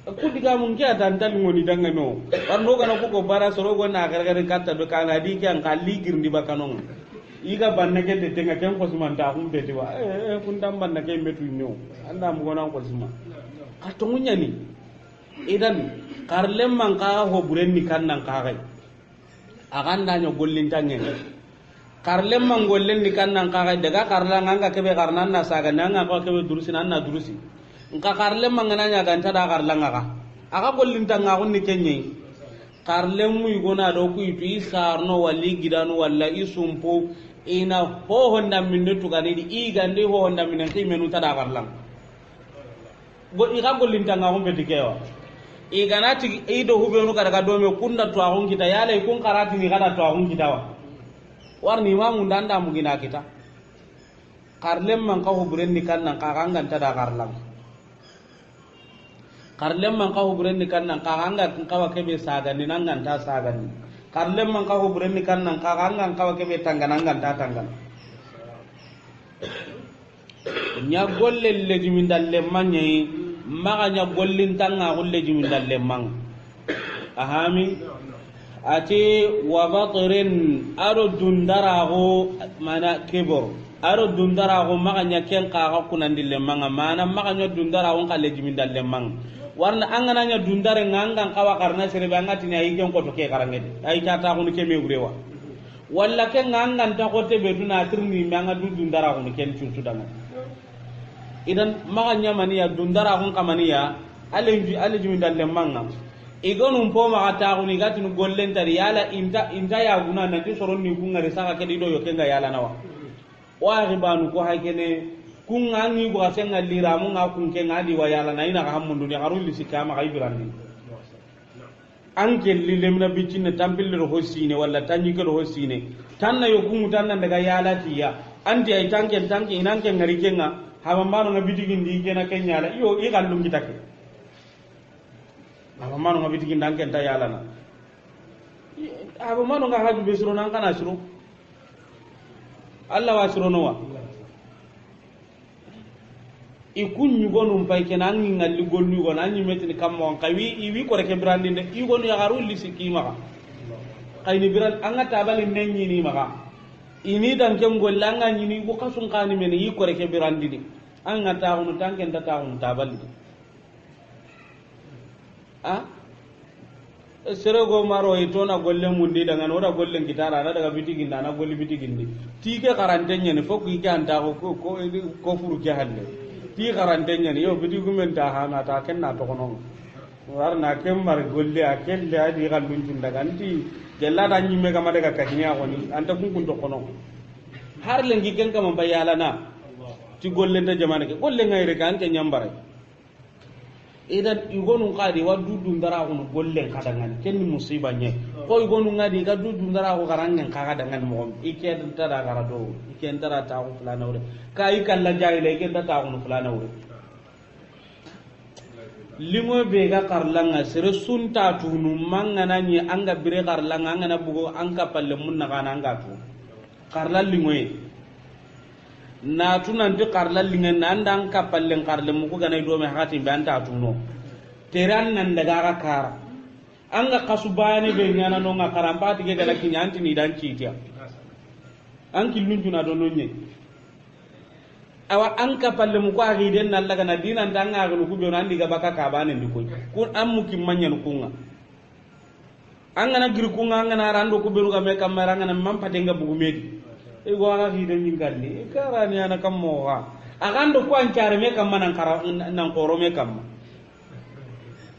Speaker 1: ku diga mun ke atantal ngoni danga no warno kana ko bara soro go na gargare katta do kana di kan kalli girndi bakanon iga banna ke de tenga ken ko suman ta hum beti wa kun dam banna ke metu nyo anda mu gona ko suma kato munya ni idan karlem man ka ho buren ni kannan ka gai aganda nyo gollin tangen karlem man gollen ni kannan ka gai daga karlan anga kebe karnan na saga nanga ko kebe durusi nan na durusi nka karlem mangana nya ganta da karlanga ka aga gollin tanga ko ni kenye karlem mu igona do ku itu isarno wali gidanu walla isumpo ina ho honda minne to gani di igande ho honda minne kai menu ta da karlang go iga gollin tanga ko betikewa igana ti ido hubenu kada do me kunda to ahun kita yale kun karati ni kada to ahun kita wa warni mamu ndanda mu gina kita karlem man ka ho buren ni kannan ka ganta da karlang karlem man ka huburen ni kannan ka hanga kin kawa kebe saga ni nan ta saga ni karlem man ka ho burenni kannan ka gangan ka ke be tanganangan ta tangan nya golle le jimin dalle manye maga nya gollin tanga golle jimin dalle mang ahami ati wa batrin aro dundarago mana kibor aro dundarago maga nya ken ka kunandille manga mana maga nya dundarago kalle jimin dalle mang warna angana nya dundare ngangan kawa karna serebe angati ni ayi ken ko to ke karangedi ay ta ko ke me gurewa walla ken ngangan ta ko te beduna tirni manga dundarago ni ken cucu danga idan maga nya maniya dundarago kamaniya ale jimin dalle manga igonum po maga ta ko ni gatinu gollen tari yala inta ya guna nanti soron ni kungari saka ke dido yo kenga yala nawa wa ribanu ko hakene kunga ngi bo asenga liramu nga kunke ngadi wa yala na ina ka hamundu ni garulli sikama kay birandi anke lilemna bicine tampil ro hosine walla tanyi ko hosine tanna yo kungu tanna daga yala tiya andi ay tanke inanke ngari kenga habamano nga bitigin di kena kenyala yo i gallum kitake habamano nga bitigin danke ta yala na habamano nga haju besro nan kana suru Allah wa suru nowa ikunyu gonum pay kenan ngi ngalli gollu gon anyi metini kammo kawi iwi ko reke brandi de i gonu ya garu lisiki maka kayni biral anga tabali nenni ni maka ini dan kem gollanga ni ko kasun kani men yi ko reke brandi de anga taunu tanken ta taunu tabali a serego maro itona golle mundi daga no da golle gitara na daga bitigin na golle bitigin ni tike karantenya ne fokku ike anta ko furu ke halle ti garantenya ni yo bidi gumen ta hana ta kenna to kono warna kem mar golle akel da di gallun tun daga anti gella da nyimme kama daga kahinya woni anta kun to kono har lengi ken kama bayala na ti golle ta jamana ke golle ngai re kan ke nyambare idan igonu qadi waddu dundara ko golle kadangan ken musiba nye ko igonu ngadi ga dundara ko garangan kadangan mo ike tara garado ike tara ta ko fulana wure kai kala jaile ike ta ko fulana wure limo be ga karlanga sere sunta tunu mangana ni anga bire karlanga anga bugo anka palle munna kana anga tu karlal limoy na tunan ti karlal lingen nan dan ka pallen karle mu ko ganay do me hakati be anta tuno teran nan daga ka kara anga kasubani be nyana no nga karamba ti ge gala kinyanti ni dan citiya an kilun tuna do nonye awa an ka palle mu ko agi den nan daga na dinan dan nga ga ku be nan diga baka ka bane ndi ko kun am mu kim manyan kunga an ga na gir kunga an ga na rando ku be ru ga me kamara nga na mam patenga bugu medi e go aga hiden nyingalli karani ana kammo wa agando ko ancare me kam manan kara nan koro me kam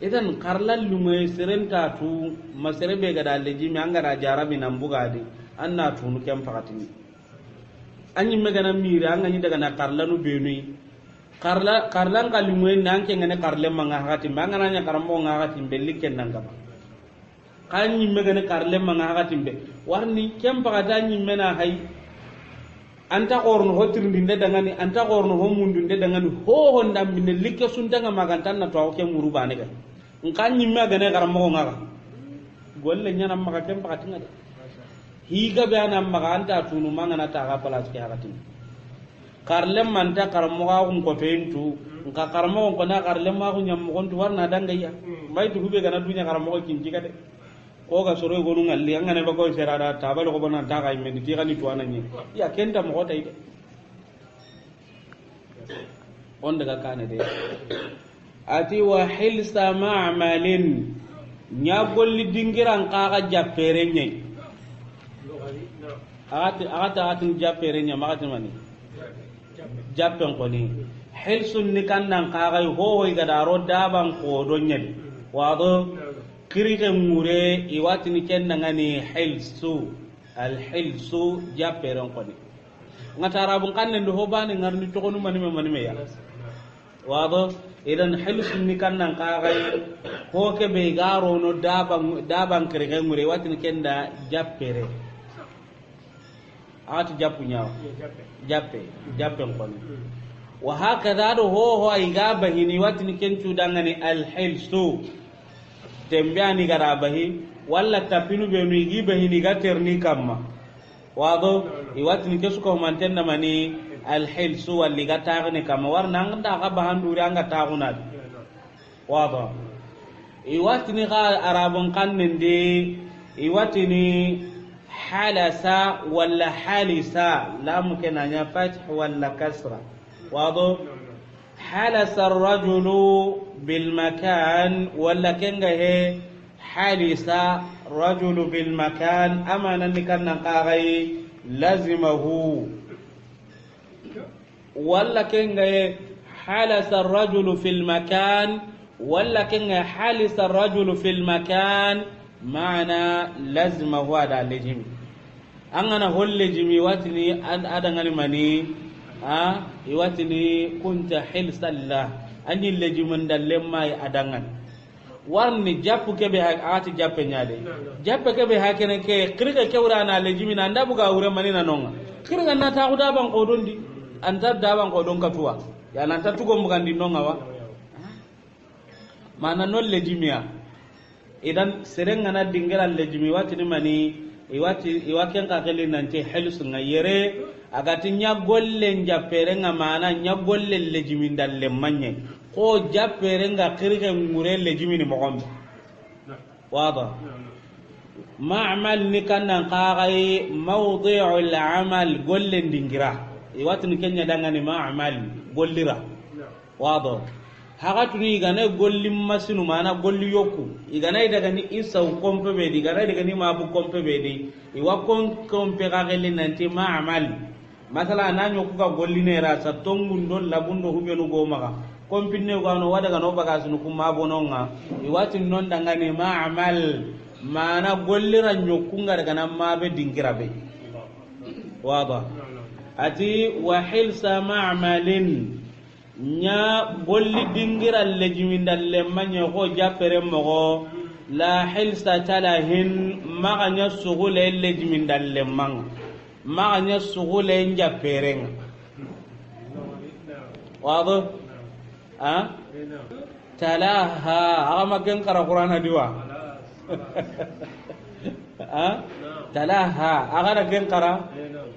Speaker 1: idan karlal lumay serenta tu maserebe ga dalle ji mi angara jarabi nan bugade anna tunu kem fakatini anyi me gana mira anga ni daga na karlanu benui karlan kalumay nan ke ngane karle manga hakati mangana nya karambo ngakati belli ken nan gaba kanyi me gana karle manga hakati be warni kem fakata nyi mena hay anta qorno hotirndi de dangani anta qorno ho mundu de dangani ho honda minne likke suntanga magantan na to ke murubane ga nkan nyimme ga ne garam mo ngaga golle nyana maga kem pakatinga de higa be ana maga anta tunu mangana ta ga palas ke hakatin karlem manta karmo ga ko tentu nka karmo ko na karlem ma ko nyam ko tu warna danga ya mai tu hube ga na dunya karmo ko kinji ga de ko ga soro gonu ngalli angane ba ko serada tabal ko bana ta ga imen ti gani to ananye ya kenta mo tay de on daga kane de ati wa hilsa ma'malin nya golli dingiran ka ga jappere nye ati jappere nya ma ati mani jappen ko ni hilsun ni kannan ka ga ho ga daro daban ko don nye wado kirike mure iwatini kenna ngani hilsu al hilsu japperon kodi ngata arabun kanne ndo hobani ngarni to konu mani ya wado idan hilsu ni kannan kagai ko ke be garo no daban kirike mure watini kenda jappere ati jappunya jappen kodi wa hakada do ho ay gaba hini watini kencu dangani al hilsu tembiani gara bahi walla tapinu be no igi be hini gaterni kamma wado iwatini kesuko mantenna mani alhilsu walli gatagni kamma warna anga ga bahanduri anga taguna wado iwatini ga arabun kannindi iwatini halasa walla halisa lam kenanya fath walla kasra wado halasa ar-rajulu bil makan walla kenga he halisa rajulu bil makan amana nikanna qagai lazimahu walla kenga he halasa ar-rajulu fil makan walla kenga halisa ar-rajulu fil makan maana lazimahu ada lejimi angana holle jimi watini adangani mani iwatini kunta hilsallah ani lejimun dalemma adangan warni jappu kebe ati jappe nyaade jappe kebe hakene ke kirga kewra na lejimi na ndabu ga wure mani na nonga kirga na ta guda ban kodondi anta daban kodon katuwa ya nan ta tugo mugandi nonga wa mana non lejimiya idan serenga na dingira lejimi watini mani iwaken ka kele nante helsu ngayere agati nya golle njapere nga mana nya golle lejimi ndalle manye ko japere nga kirge ngure lejimi ni mogombe wada ma'mal ni kannan qagai mawdi'ul amal golle ndingira iwatini kenya dangani ma'mal gollira wada hagatuni igana golli masinu mana golli yoku igana daga ni isa kompe be di igana daga ni mabu kompe be di iwa kompe ga gelle nanti ma'amal masala nanyo ku ga golli ne ra sa tongun don labundo hubenu go maga kompi ne go no wadaga no baga sunu ku mabo nonga iwati non daga ni ma'amal mana golli ra nyoku nga daga nan mabe dingira be wada ati wa hilsa ma'amalin nya golli dingira lejiminda lemmanya ko jafere mogo la hilsa talahin maga nya sugule lejiminda lemmanga maga nya sugule njaperenga wado talaha ama gen kara qur'ana diwa talaha agara gen kara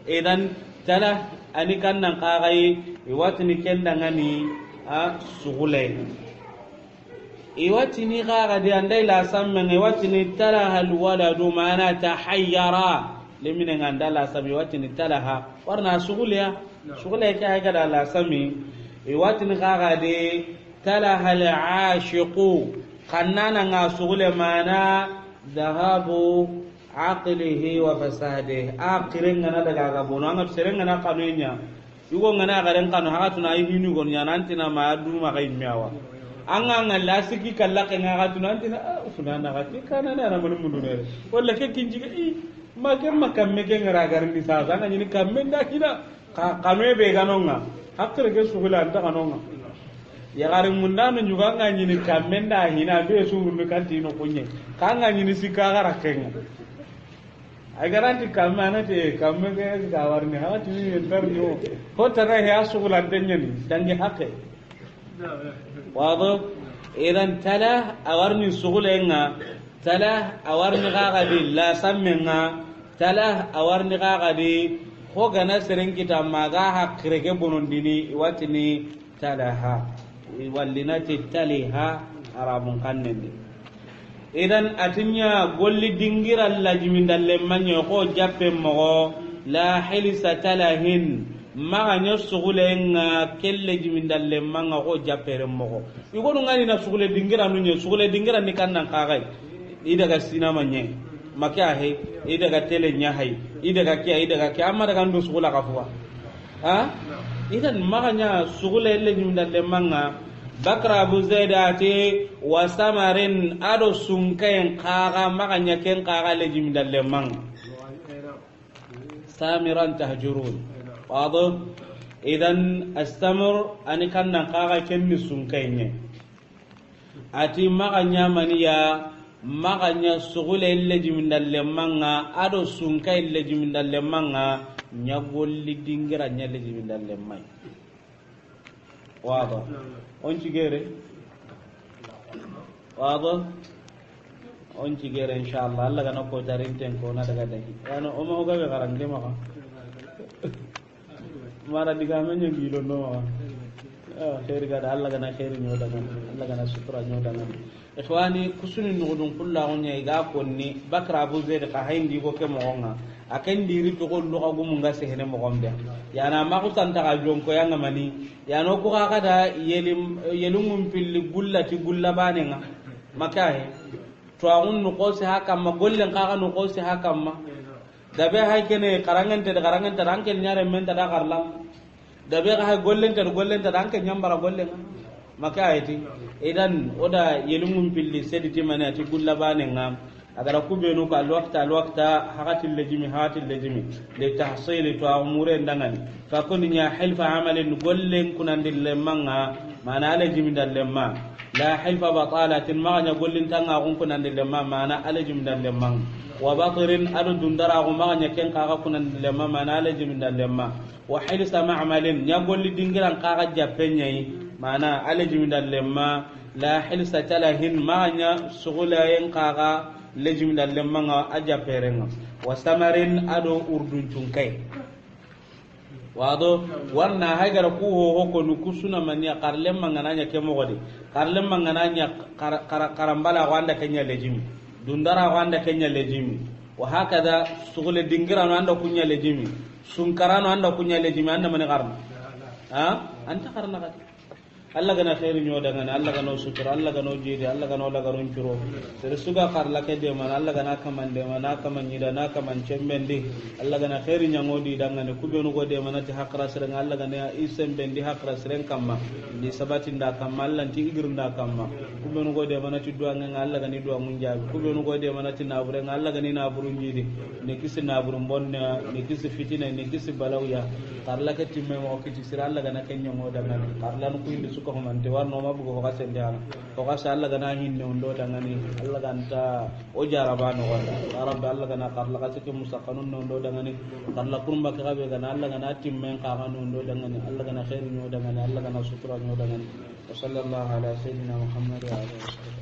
Speaker 1: idan tala ani kannan qagai iwatini kendangani sugule iwatini qaga de andai la samme iwatini talaha alwaladu mana tahayyara lemine nganda la sabi iwatini talaha warna sugule sugule ka ga da la sami iwatini qaga de talaha alashiqu kannana nga sugule mana dhahabu aqlihi wa fasadihi aqirin ngana daga gabono anga serenga na kanunya yugo ngana garen kanu hakatuna hinu gon yanantina ma du ma kai miawa anga ngalla siki kala ke ngagatuna antina funana gati kana na mun mundu ne walla ke kinji i ma ke makamme ke ngara garin ni sa zanga ni kamme nda kida kanwe be ganonga hakre ke sugula anta kanonga ya garin mundano nyuga nga ni kamme nda hina be suru ni kantino kunye kanga ni sikagara kenga ay garanti kamana te kamme ke gawarni ha tini interview ko tara he asugula denyen dangi hakke wado idan tala awarni sugulenga tala awarni gagadi la sammenga tala awarni gagadi ko gana seren kita maga hakrege bonondini watini talaha wallinati taliha arabun kannende idan atinya golli dingira lajimindalle manyo ko jappe mo la hilsa talahin maga nya sugulenga kelle jimindalle manga ko jappere mo igonu ngani na sugule dingira nunye sugule dingira ni kannan kagai idaga sinama nye makya he idaga tele nya hay idaga kya amma daga ndo sugula kafuwa idan maga nya sugule le jimindalle manga bakra abu zaidati wa samarin ado sunkayen kaga maganya ken kaga lejim dalle man samiran tahjurun wado idan astamur ani kannan kaga kenni sunkayen ati maganya maniya maganya sugule lejim dalle man ado sunkayen lejim dalle man nyagolli dingira nyalejim dalle man واضح onci gere واضح on cigere inshallah Allah gana ko tarinten ko na daga dagi yani o ma ga garange ma mara diga men ngilo no khair ga Allah gana khair nyo daga Allah gana sutura nyo daga ikhwani kusuni nudun kullu onya ga konni bakra abu zaid ka hayndi ko ke mo nga akan diri to ko lu ko mun ga sehne mo gombe yana ma ko tanta ga jom ko yanga mani yano ko ga kada yelum pilli gullati gullabane nga makahe to agun no ko se haka ma gollen ka no ko se haka ma dabe hay kene karangante ranken nyare men ta da karlam dabe ga hay gollen ta ranken nyambara gollen maka ayati idan oda yelum pilli sediti manati gullabane nga agara kubenu ka alwaqta hakatil lejimi li tahsil to amure ndangani fa kunya hilfa amalin gollen kunandil lemanga mana lejimi dal lemma la hilfa batalatin ma nya gollin tanga kun kunandil lemma mana lejimi dal lemma wa batirin adu dundara ko ma nya ken ka kunandil lemma mana lejimi dal lemma wa hilsa ma'malin nya golli dingiran ka jappenyai mana lejimi dal lemma la hilsa talahin ma nya sugulayen ka lejim dal lemanga aja perenga wasamarin ado urdun tunkai wado warna hagara ku ho ko nu kusuna manya karlem mangana nya kemo godi karlem mangana nya karambala wanda kenya lejimi dundara wanda kenya lejimi wa hakada sugule dingira no anda kunya lejimi sunkarano anda kunya lejimi anda mane karna anta karna kati Allah gana khairu nyoda ngana Allah gana sutura Allah gana jidi Allah gana la garun curo sere suga karla ke de man Allah gana kamande mana kamanyida na kaman chembendi Allah gana khairu nyangodi dangane kubenu go de manati hakra sere Allah gana isem bendi hakra sere kamma ni sabati nda kamma Allah ti igir nda kamma kubenu go de manati duwa ngana Allah gani duwa munjabi kubenu go de manati nabure ngana Allah gani naburu jidi ne kisi naburu bonna ne kisi fitina ne kisi balawya karla ke timme mo kiti sere Allah gana kenyo ngoda ngana karla no kuindi ko man te warno ma bugo ka sende ana ko ka sa Allah gana hinne ondo dangani Allah ganta o jaraba no wala rabbi Allah gana karla ka sike musaqanun no ondo dangani karla kurba ka be gana Allah gana timmen ka gana ondo dangani Allah gana khairu no dangani Allah gana sutura no dangani wa sallallahu ala sayyidina Muhammad wa alihi wa sahbihi